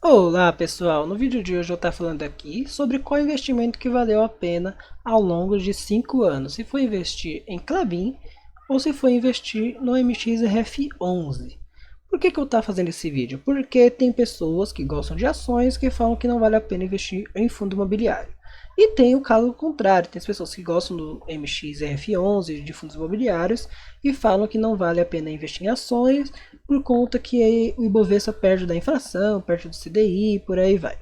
Olá pessoal, no vídeo de hoje eu vou estar falando aqui sobre qual investimento que valeu a pena ao longo de 5 anos. Se foi investir em Klabin ou se foi investir no MXRF11. Por que eu estou fazendo esse vídeo? Porque tem pessoas que gostam de ações que falam que não vale a pena investir em fundo imobiliário. E tem o caso contrário, tem as pessoas que gostam do MXRF11 de fundos imobiliários e falam que não vale a pena investir em ações por conta que o Ibovespa perde da inflação, perde do CDI e por aí vai.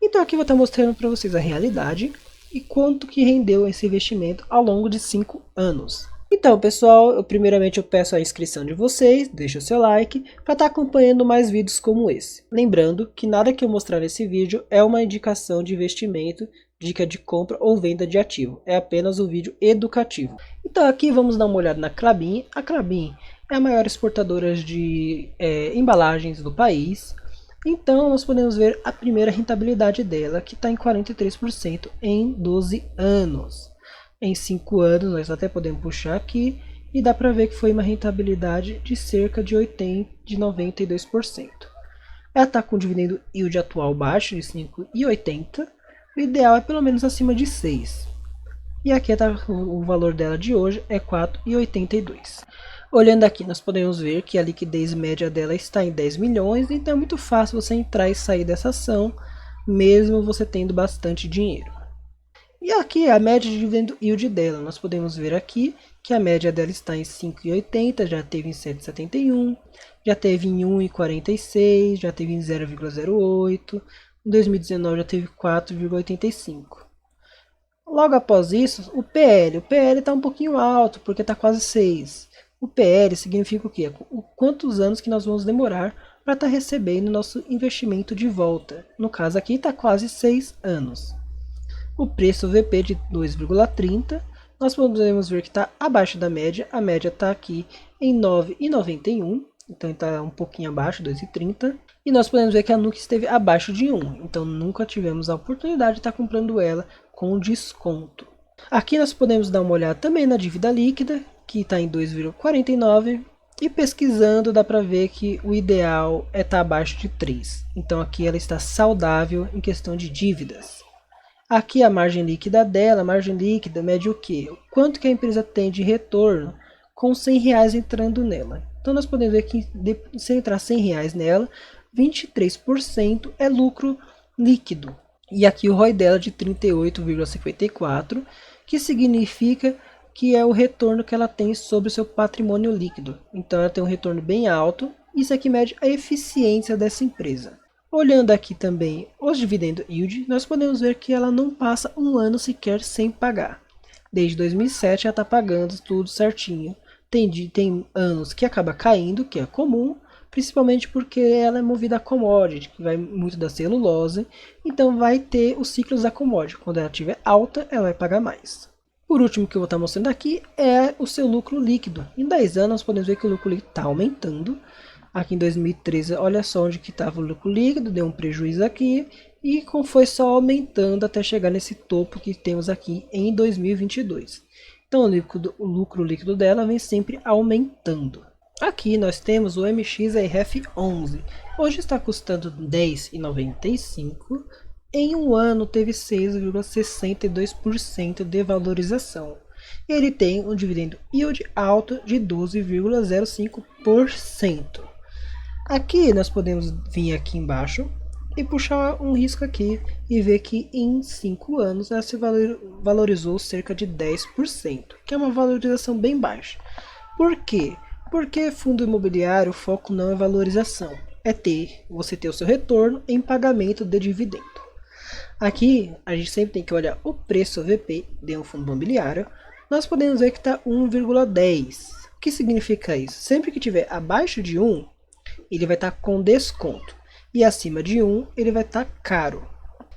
Então aqui eu vou estar mostrando para vocês a realidade e quanto que rendeu esse investimento ao longo de 5 anos. Então pessoal, primeiramente eu peço a inscrição de vocês, deixa o seu like para estar acompanhando mais vídeos como esse. Lembrando que nada que eu mostrar nesse vídeo é uma indicação de investimento, dica de compra ou venda de ativo, é apenas um vídeo educativo. Então aqui vamos dar uma olhada na Klabin. A Klabin é a maior exportadora de embalagens do país. Então nós podemos ver a primeira rentabilidade dela, que está em 43% em 12 anos. Em 5 anos nós até podemos puxar aqui e dá para ver que foi uma rentabilidade de cerca de 92%. Ela está com o dividendo yield atual baixo de 5,80. O ideal é pelo menos acima de 6. E aqui o valor dela de hoje é 4,82. Olhando aqui, nós podemos ver que a liquidez média dela está em 10 milhões, então é muito fácil você entrar e sair dessa ação, mesmo você tendo bastante dinheiro. E aqui a média de dividendo yield dela, nós podemos ver aqui que a média dela está em 5,80, já teve em 7,71, já teve em 1,46, já teve em 0,08, em 2019 já teve 4,85. Logo após isso, o PL está um pouquinho alto, porque está quase 6. O PL significa o quê? O quantos anos que nós vamos demorar para estar recebendo nosso investimento de volta. No caso aqui está quase 6 anos. O preço VP de 2,30, nós podemos ver que está abaixo da média. A média está aqui em 9,91, então está um pouquinho abaixo, 2,30. E nós podemos ver que a NUC esteve abaixo de 1, então nunca tivemos a oportunidade de estar comprando ela com desconto. Aqui nós podemos dar uma olhada também na dívida líquida, que está em 2,49, e pesquisando dá para ver que o ideal é estar abaixo de 3. Então aqui ela está saudável em questão de dívidas. Aqui a margem líquida dela, a margem líquida mede o quê? O quanto que a empresa tem de retorno com R$100 entrando nela. Então nós podemos ver que se entrar R$100 nela, 23% é lucro líquido. E aqui o ROI dela de 38,54, que significa que é o retorno que ela tem sobre o seu patrimônio líquido. Então ela tem um retorno bem alto. Isso aqui mede a eficiência dessa empresa. Olhando aqui também os dividend yield, nós podemos ver que ela não passa um ano sequer sem pagar. Desde 2007 ela está pagando tudo certinho. Tem anos que acaba caindo, que é comum, principalmente porque ela é movida a commodity, que vai muito da celulose, então vai ter os ciclos da commodity. Quando ela estiver alta, ela vai pagar mais. Por último que eu vou estar mostrando aqui é o seu lucro líquido. Em 10 anos nós podemos ver que o lucro líquido está aumentando. Aqui em 2013, olha só onde que estava o lucro líquido, deu um prejuízo aqui e foi só aumentando até chegar nesse topo que temos aqui em 2022. Então o lucro líquido dela vem sempre aumentando. Aqui nós temos o MXRF11, hoje está custando R$10,95, em um ano teve 6,62% de valorização. Ele tem um dividendo yield alto de 12,05%. Aqui nós podemos vir aqui embaixo e puxar um risco aqui e ver que em 5 anos ela se valorizou cerca de 10%, que é uma valorização bem baixa. Por quê? Porque fundo imobiliário o foco não é valorização, é você ter o seu retorno em pagamento de dividendo. Aqui a gente sempre tem que olhar o preço VP de um fundo imobiliário. Nós podemos ver que está 1,10. O que significa isso? Sempre que tiver abaixo de 1, ele vai estar com desconto. E acima de 1, ele vai estar caro.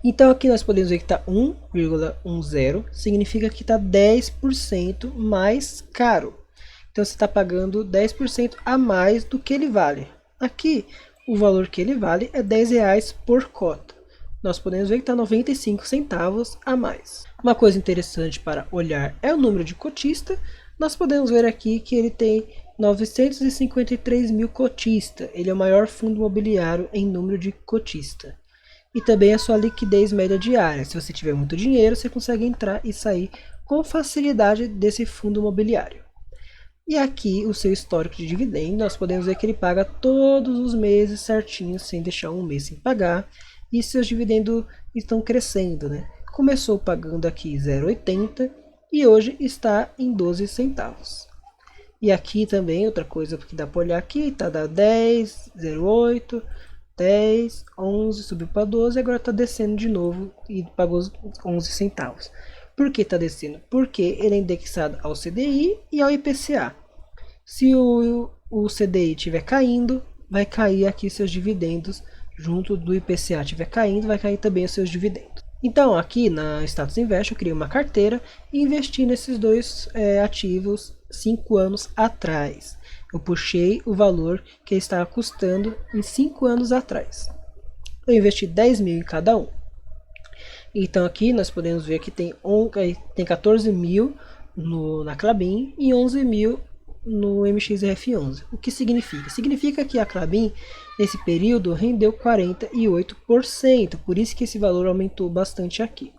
Então aqui nós podemos ver que está 1,10, significa que está 10% mais caro. Então você está pagando 10% a mais do que ele vale. Aqui o valor que ele vale é R$10 por cota. Nós podemos ver que está 95 centavos a mais. Uma coisa interessante para olhar é o número de cotista. Nós podemos ver aqui que ele tem 953 mil cotista. Ele é o maior fundo imobiliário em número de cotista. E também a sua liquidez média diária. Se você tiver muito dinheiro, você consegue entrar e sair com facilidade desse fundo imobiliário. E aqui o seu histórico de dividendo, nós podemos ver que ele paga todos os meses certinho, sem deixar um mês sem pagar. E seus dividendos estão crescendo, né? Começou pagando aqui 0,80 e hoje está em 12 centavos. E aqui também outra coisa que dá para olhar aqui, tá da 10, 0,8, 10, 11, subiu para 12 e agora está descendo de novo e pagou 11 centavos. Por que está descendo? Porque ele é indexado ao CDI e ao IPCA. Se o CDI estiver caindo, vai cair aqui seus dividendos. Junto do IPCA estiver caindo, vai cair também os seus dividendos. Então aqui na Status Invest eu criei uma carteira e investi nesses dois ativos 5 anos atrás. Eu puxei o valor que estava custando em 5 anos atrás. Eu investi 10 mil em cada um. Então aqui nós podemos ver que tem 14 mil na Klabin e 11 mil no MXRF11. O que significa? Significa que a Klabin nesse período rendeu 48%, por isso que esse valor aumentou bastante aqui.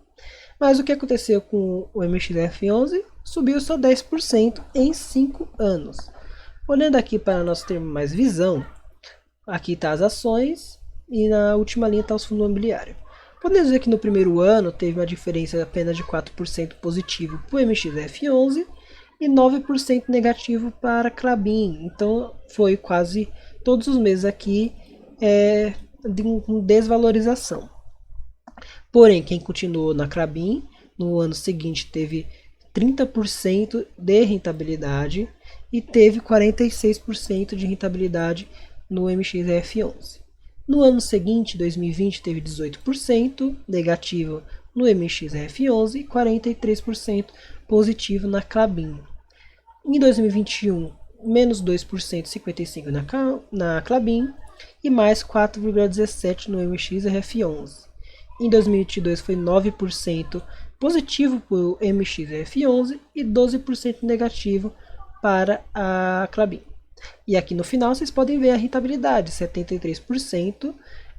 Mas o que aconteceu com o MXRF11? Subiu só 10% em 5 anos. Olhando aqui para nós termos mais visão, aqui está as ações e na última linha está os fundos imobiliários. Podemos ver que no primeiro ano teve uma diferença apenas de 4% positivo para o MXRF11 e 9% negativo para a Klabin. Então foi quase todos os meses aqui de desvalorização. Porém, quem continuou na Klabin no ano seguinte teve 30% de rentabilidade e teve 46% de rentabilidade no MXRF11. No ano seguinte, 2020, teve 18% negativo no MXRF11 e 43% positivo na Klabin. Em 2021, menos 2%, 55% na Klabin e mais 4,17% no MXRF11. Em 2022 foi 9% positivo para o MXRF11 e 12% negativo para a Klabin. E aqui no final vocês podem ver a rentabilidade, 73%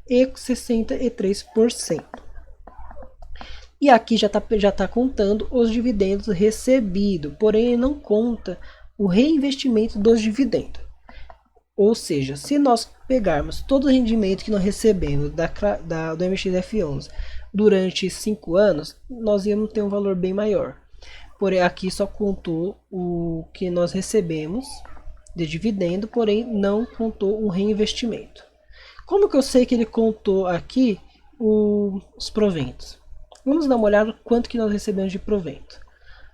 e 63%. E aqui já tá contando os dividendos recebidos, porém não conta o reinvestimento dos dividendos. Ou seja, se nós pegarmos todo o rendimento que nós recebemos do MXRF11 durante 5 anos, nós íamos ter um valor bem maior. Porém, aqui só contou o que nós recebemos de dividendo, porém não contou o reinvestimento. Como que eu sei que ele contou aqui os proventos? Vamos dar uma olhada quanto que nós recebemos de provento.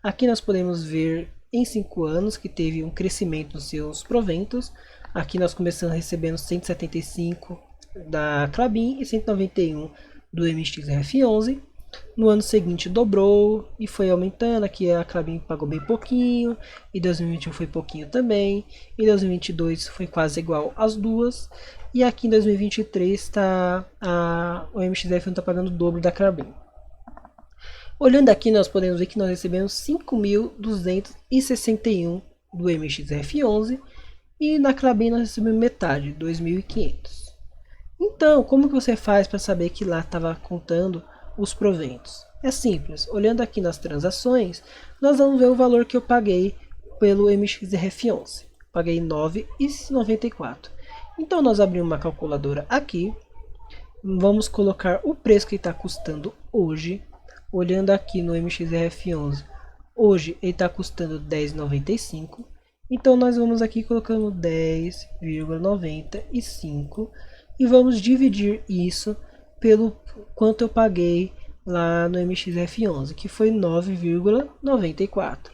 Aqui nós podemos ver em 5 anos que teve um crescimento nos seus proventos. Aqui nós começamos recebendo 175 da Klabin e 191 do MXRF11. No ano seguinte dobrou e foi aumentando. Aqui a Klabin pagou bem pouquinho. E 2021 foi pouquinho também. E 2022 foi quase igual às duas. E aqui em 2023 o MXRF está pagando o dobro da Klabin. Olhando aqui nós podemos ver que nós recebemos 5.261 do MXRF11. E na Klabin nós recebemos metade, 2.500. Então, como que você faz para saber que lá estava contando os proventos? É simples, olhando aqui nas transações, nós vamos ver o valor que eu paguei pelo MXRF11. Paguei R$ 9,94. Então nós abrimos uma calculadora aqui, vamos colocar o preço que está custando hoje. Olhando aqui no MXRF11, hoje ele está custando R$ 10,95. Então nós vamos aqui colocando 10,95 e vamos dividir isso pelo quanto eu paguei lá no MXRF11, que foi 9,94.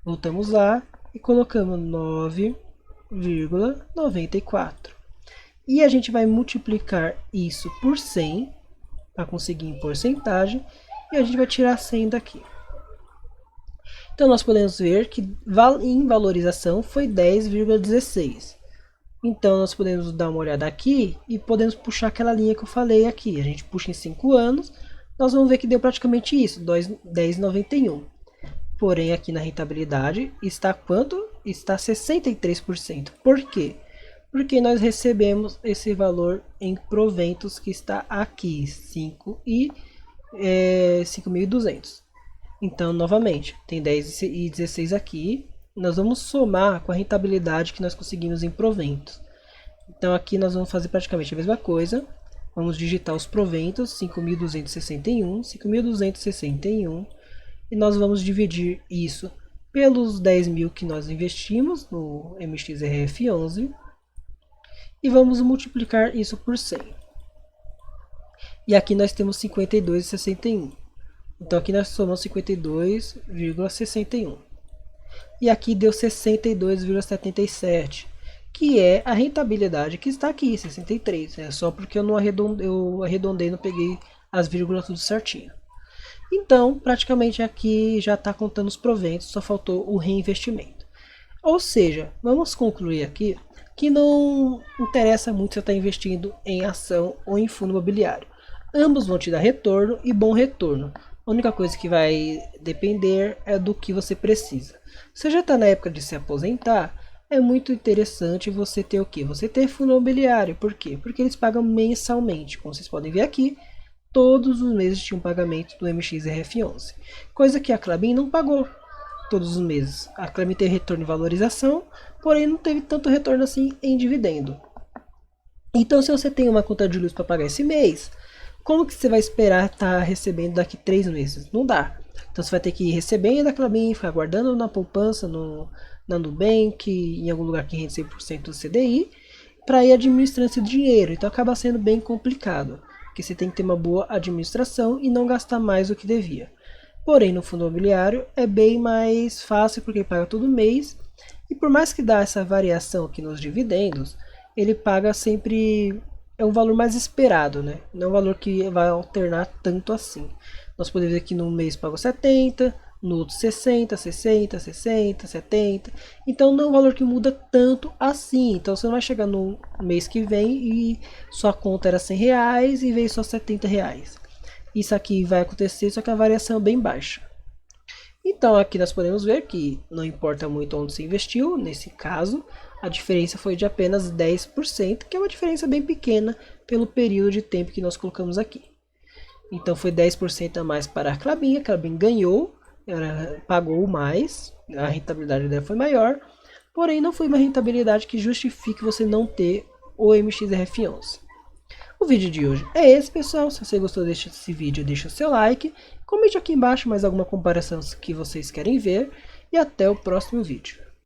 Voltamos lá e colocamos 9,94. E a gente vai multiplicar isso por 100 para conseguir em porcentagem e a gente vai tirar 100 daqui. Então nós podemos ver que em valorização foi 10,16. Então nós podemos dar uma olhada aqui e podemos puxar aquela linha que eu falei aqui. A gente puxa em 5 anos, nós vamos ver que deu praticamente isso, 10,91. Porém aqui na rentabilidade está quanto? está 63%. Por quê? Porque nós recebemos esse valor em proventos que está aqui, 5.200. Então, novamente, tem 10 e 16 aqui. Nós vamos somar com a rentabilidade que nós conseguimos em proventos. Então, aqui nós vamos fazer praticamente a mesma coisa. Vamos digitar os proventos, 5.261, 5.261. E nós vamos dividir isso pelos 10.000 que nós investimos no MXRF11. E vamos multiplicar isso por 100. E aqui nós temos 52,61. Então aqui nós somamos 52,61. E aqui deu 62,77. Que é a rentabilidade que está aqui, 63. É só porque eu arredondei, não peguei as vírgulas tudo certinho. Então, praticamente aqui já está contando os proventos, só faltou o reinvestimento. Ou seja, vamos concluir aqui que não interessa muito você estar investindo em ação ou em fundo imobiliário. Ambos vão te dar retorno e bom retorno. A única coisa que vai depender é do que você precisa. Se já está na época de se aposentar, é muito interessante você ter o quê? Você ter fundo imobiliário. Por quê? Porque eles pagam mensalmente. Como vocês podem ver aqui, todos os meses tinha um pagamento do MXRF11. Coisa que a Klabin não pagou todos os meses. A Klabin teve retorno em valorização, porém não teve tanto retorno assim em dividendo. Então, se você tem uma conta de luz para pagar esse mês, como que você vai esperar estar recebendo daqui 3 meses? Não dá. Então você vai ter que ir recebendo da Klabin, ficar guardando na poupança, na Nubank, em algum lugar que rende 100% do CDI, para ir administrando esse dinheiro. Então acaba sendo bem complicado, porque você tem que ter uma boa administração e não gastar mais do que devia. Porém, no fundo imobiliário é bem mais fácil, porque paga todo mês, e por mais que dá essa variação aqui nos dividendos, ele paga sempre, é um valor mais esperado, né? Não é um valor que vai alternar tanto assim. Nós podemos ver que no mês pagou 70, no outro 60, 60, 60, 70. Então não é um valor que muda tanto assim. Então você não vai chegar no mês que vem e sua conta era R$100 e veio só R$70. Isso aqui vai acontecer, só que a variação é bem baixa. Então aqui nós podemos ver que não importa muito onde se investiu, nesse caso a diferença foi de apenas 10%, que é uma diferença bem pequena pelo período de tempo que nós colocamos aqui. Então foi 10% a mais para a Klabin ganhou, pagou mais, a rentabilidade dela foi maior, porém não foi uma rentabilidade que justifique você não ter o MXRF11. O vídeo de hoje é esse, pessoal. Se você gostou desse vídeo, deixa o seu like, comente aqui embaixo mais alguma comparação que vocês querem ver e até o próximo vídeo.